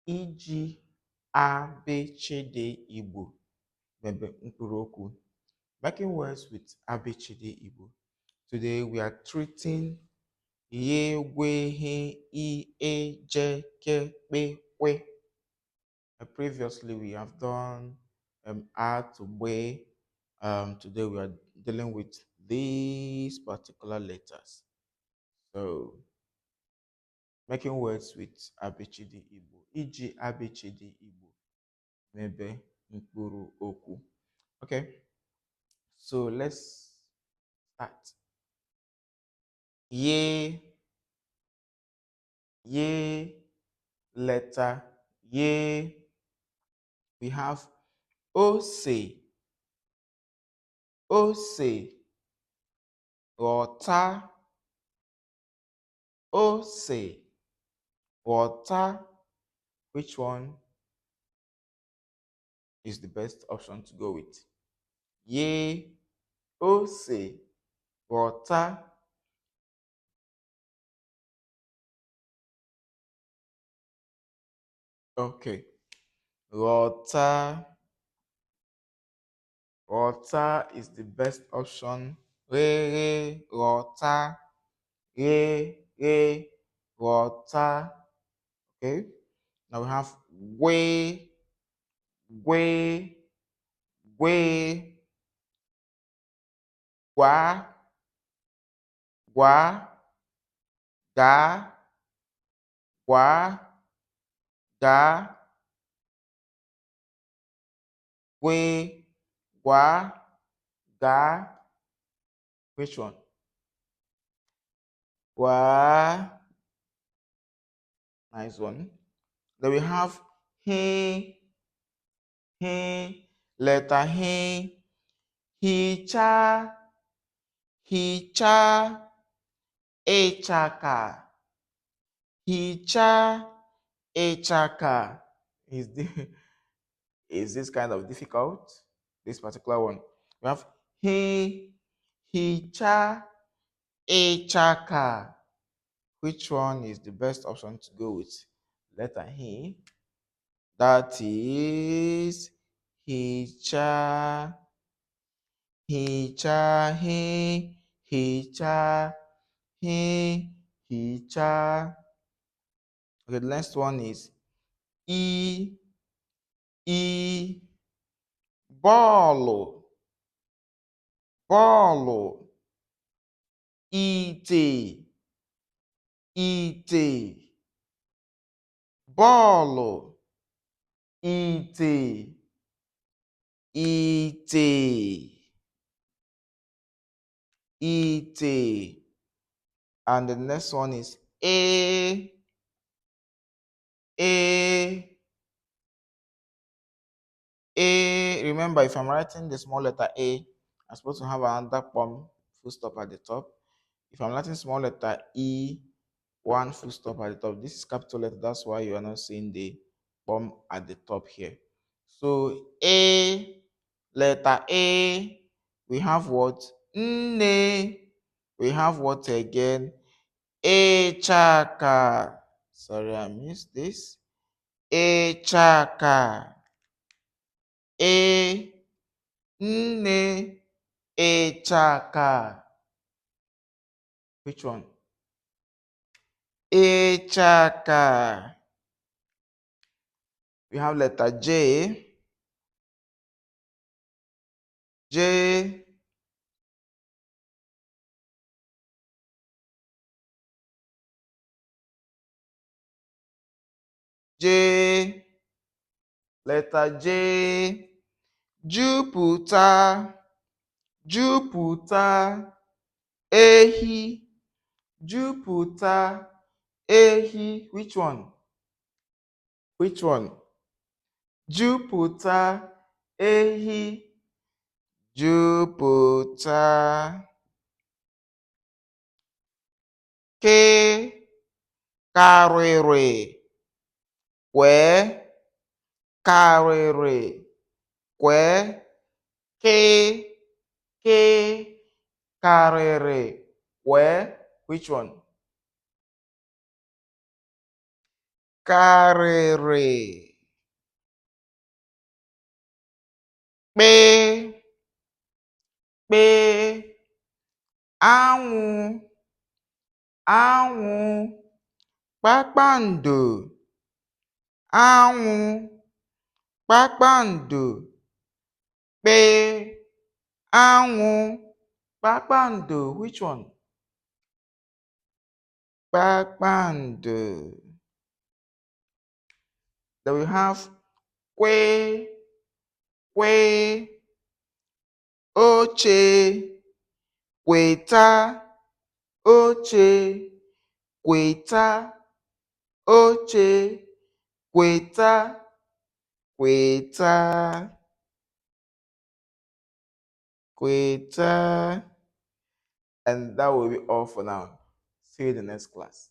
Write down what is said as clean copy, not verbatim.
iji abechede Igbo mebe mkpụrụ okwu. Making words with abechede Igbo. Today we are treating ye, we, he, I, e, je, ke, pe, we. Previously we have done a to we. Today we are dealing with these particular letters. So making words with abechede Igbo. Iji abechede Igbo mebe mkpụrụ okwu. Okay, so let's start. Ye, letter ye. We have ose, water, ose, water. Which one is the best option to go with? Ye, ose, water. Okay, water. Water is the best option. Re, water. Re, water. Okay. Now we have way, way, gua, gua, ga, gua, ga, we, gua, ga. Which one? Gua. Nice one. Then we have he, letter he, hicha, echaka, hicha, echaka. Is this kind of difficult? This particular one. We have he, hicha, echaka. Which one is the best option to go with? Letter he. That is hicha, he, hicha, hicha. Okay, the next one is e, ball, ite, ball, ite, and the next one is a, remember, if I'm writing the small letter a, I'm supposed to have another full stop at the top. If I'm writing small letter e, one full stop at the top. This is capital letter, that's why you are not seeing the at the top here. So a, letter a, we have what? Nne. We have what again? Echaka. Sorry, I missed this. Echaka. Nne, echaka. Which one? Echaka. We have letter J. J, letter J. Jupụta, ehi, jupụta, ehi. Which one? Jupụta, ehi, jupụta. Ke, karịrị, kwee, karịrị, kwee. Ke, karịrị, kwee. Which one? karịrị. Kpee, kpee, anwụ, anwụ, kpakpando, anwụ, kpakpando, kpee, anwụ, kpakpando. Which one? Kpakpando. Then we have kwe, kwe, oche, kweta, oche, kweta, oche, kweta, kweta, kweta. And that will be all for now. See you in the next class.